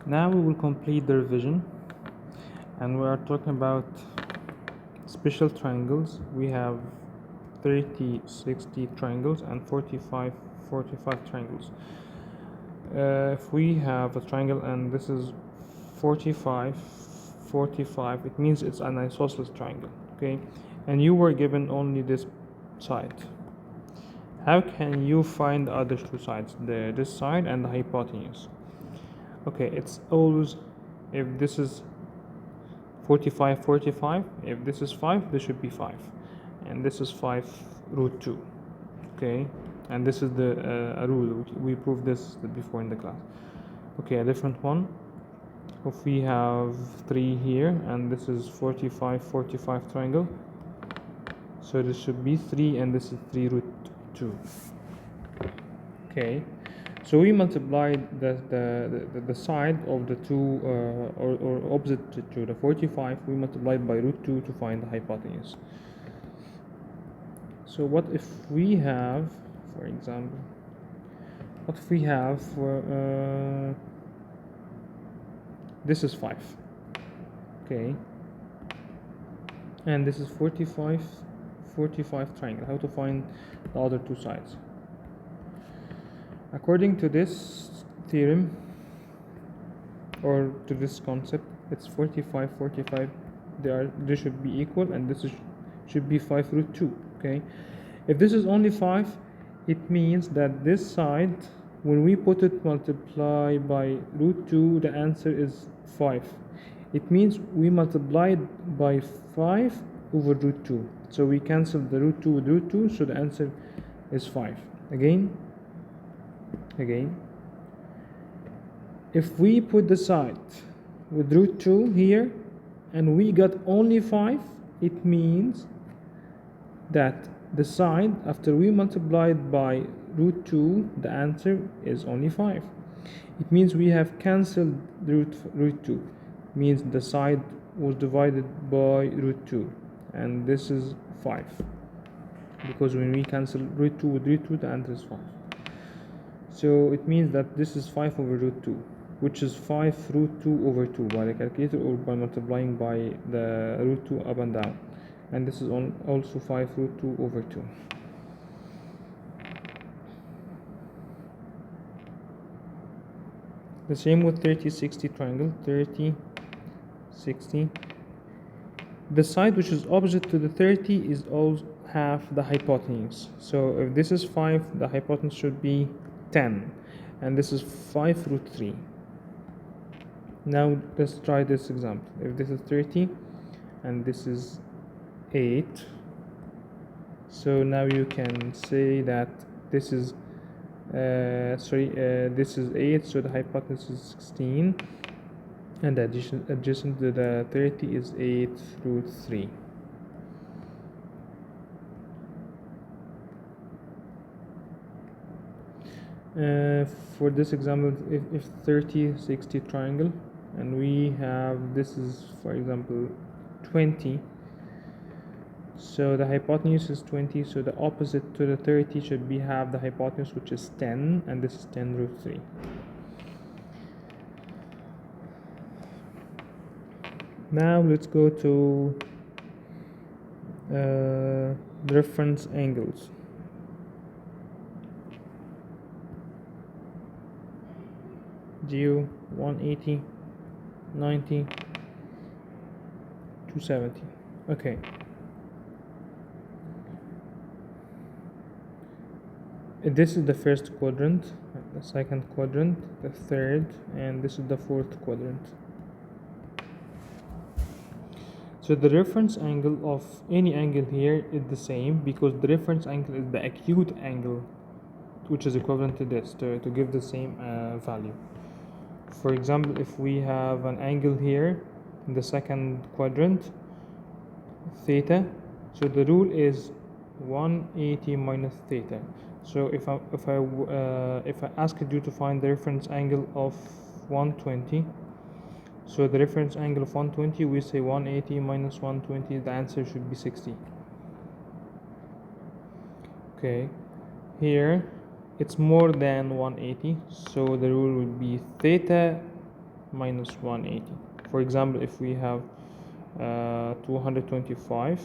Now we will complete the revision, and we are talking about special triangles. We have 30, 60 triangles and 45 triangles. If we have a triangle and this is 45, it means it's an isosceles triangle, okay? And you were given only this side. How can you find the other two sides, this side and the hypotenuse? Okay, it's always, if this is 45, if this is 5, this should be 5, and this is 5 root 2, okay? And this is the a rule, we proved this before in the class. Okay, a different one, if we have 3 here and this is 45 triangle, so this should be 3 and this is 3 root 2. Okay, so we multiplied the side of the two or opposite to the 45, we multiplied by root 2 to find the hypotenuse. So what if we have, for example, what if we have this is 5, okay, and this is 45 triangle. How to find the other two sides? According to this theorem or to this concept, it's 45 they should be equal, and this should be 5 root 2, okay? If this is only 5, it means that this side, when we put it multiply by root 2, the answer is 5. It means we multiplied by 5 over root 2. So we cancel the root 2 with root 2, so the answer is 5. Again, if we put the side with root 2 here and we got only 5, it means that the side after we multiplied by root 2, the answer is only 5. It means we have cancelled root 2. It means the side was divided by root 2, and this is 5, because when we cancel root 2 with root 2, the answer is 5. So it means that this is 5 over root 2, which is 5 root 2 over 2 by the calculator or by multiplying by the root 2 up and down. And this is also 5 root 2 over 2. The same with 30-60 triangle. 30-60. The side which is opposite to the 30 is also half the hypotenuse. So if this is 5, the hypotenuse should be 10, and this is 5 root 3. Now let's try this example. If this is 30 and this is 8, so now you can say that this is this is 8, so the hypotenuse is 16, and the adjacent to the 30 is 8 root 3. For this example, if 30-60 triangle, and we have, this is for example 20, so the hypotenuse is 20, so the opposite to the 30 should be half the hypotenuse, which is 10, and this is 10 root 3. Now let's go to the reference angles. Geo 180, 90, 270. Okay. This is the first quadrant, the second quadrant, the third, and this is the fourth quadrant. So the reference angle of any angle here is the same, because the reference angle is the acute angle, which is equivalent to this, to give the same value. For example, if we have an angle here in the second quadrant, theta, so the rule is 180 minus theta. So if I asked you to find the reference angle of 120, so the reference angle of 120, we say 180 minus 120, the answer should be 60. Okay, here it's more than 180, so the rule would be theta minus 180. For example, if we have 225,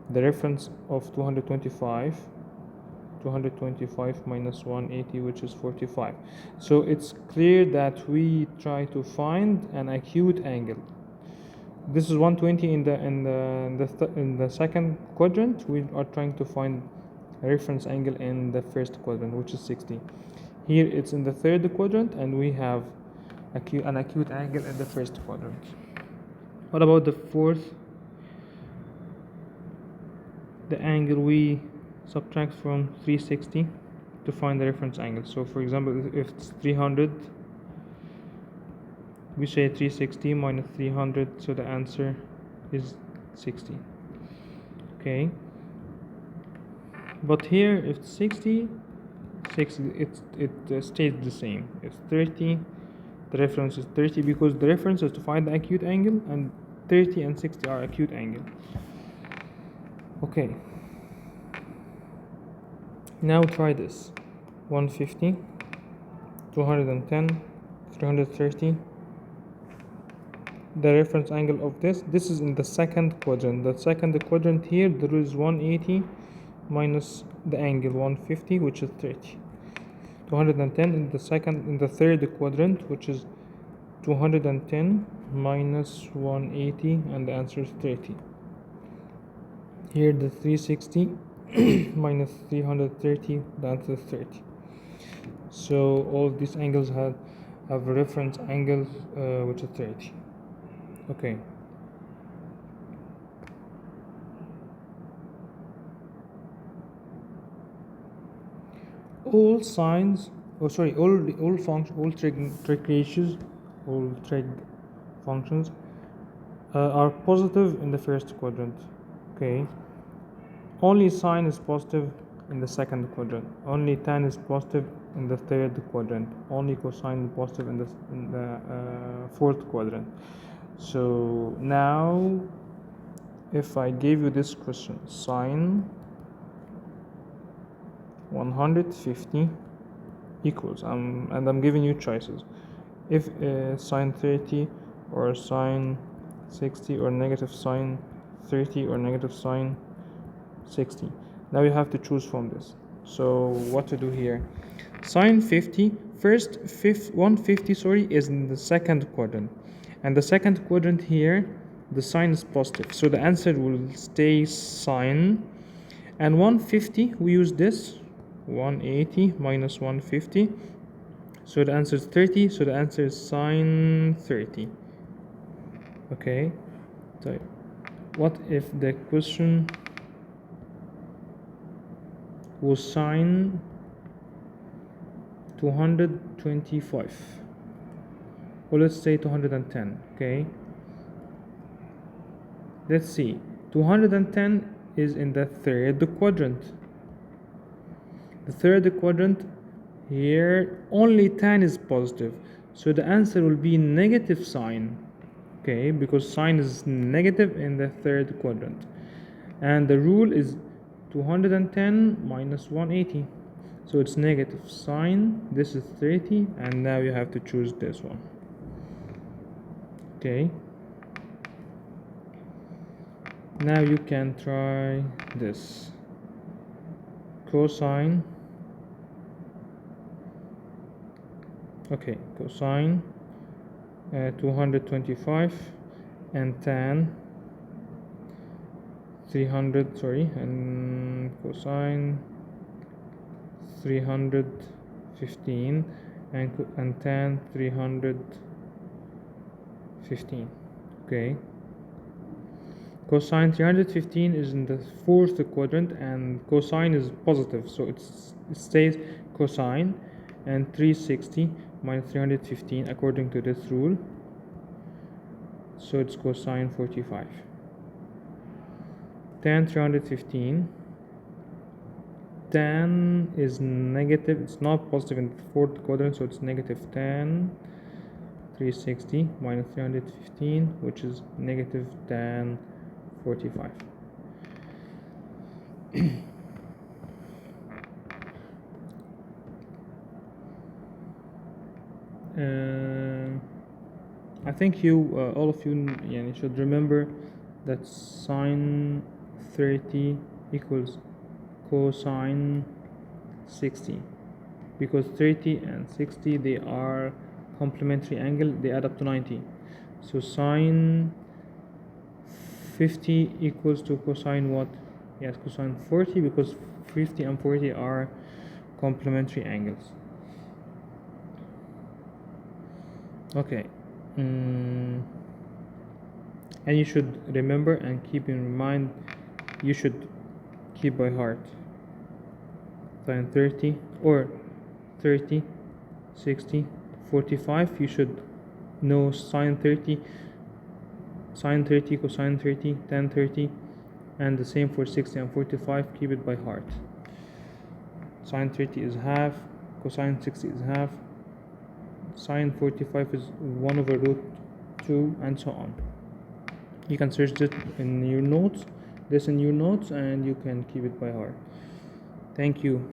the reference of 225 minus 180, which is 45. So it's clear that we try to find an acute angle. This is 120 in the second quadrant. We are trying to find a reference angle in the first quadrant, which is 60. Here it's in the third quadrant, and we have an acute angle in the first quadrant. What about the fourth? The angle we subtract from 360 to find the reference angle. So for example, if it's 300, we say 360 minus 300, so the answer is 60. Okay, but here if it's 60, it stays the same. If 30, the reference is 30, because the reference is to find the acute angle, and 30 and 60 are acute angle. Okay, now try this. 150, 210, 330. The reference angle of this is in the second quadrant. The second quadrant here, there is 180 minus the angle 150, which is 30. 210 in the third quadrant, which is 210 minus 180, and the answer is 30. Here the 360 minus 330, the answer is 30. So all of these angles have a reference angle which is 30. Okay. All signs, all functions, all trig ratios, all trig functions are positive in the first quadrant. Okay. Only sine is positive in the second quadrant. Only tan is positive in the third quadrant. Only cosine is positive in the fourth quadrant. So now, if I gave you this question, sine 150 equals, and I'm giving you choices. If sine 30 or sine 60 or negative sine 30 or negative sine 60. Now you have to choose from this. So what to do here? Sine 50, 150 is in the second quadrant, and the second quadrant here, the sign is positive, so the answer will stay sine. And 150, we use this 180 minus 150, so the answer is 30, so the answer is sine 30. Okay, so what if the question was sine 225, or let's say 210? Okay, let's see, 210 is in the third quadrant. The third quadrant here, only tan is positive, so the answer will be negative sine. Okay, because sine is negative in the third quadrant, and the rule is 210 minus 180, so it's negative sine. This is 30, and now you have to choose this one. Okay, now you can try this. Cosine, okay, cosine 225 and tan 300, and cosine 315 and tan 315. Okay, cosine 315 is in the fourth quadrant, and cosine is positive, so it stays cosine, and 360 minus 315 according to this rule, so it's cosine 45. Tan 315, tan is negative, it's not positive in the fourth quadrant, so it's negative tan 360 minus 315, which is negative tan 45. I think you all of you يعني should remember that sine 30 equals cosine 60, because 30 and 60 they are complementary angle, they add up to 90. So sine 50 equals to cosine what? Yes, cosine 40, because 50 and 40 are complementary angles. Okay. And you should remember and keep in mind, you should keep by heart sine 30 or 30, 60, 45. You should know sine 30, cosine 30, tan 30, and the same for 60 and 45. Keep it by heart. Sine 30 is half, cosine 60 is half, sine 45 is 1 over root 2, and so on. You can search this in your notes, and you can keep it by heart. Thank you.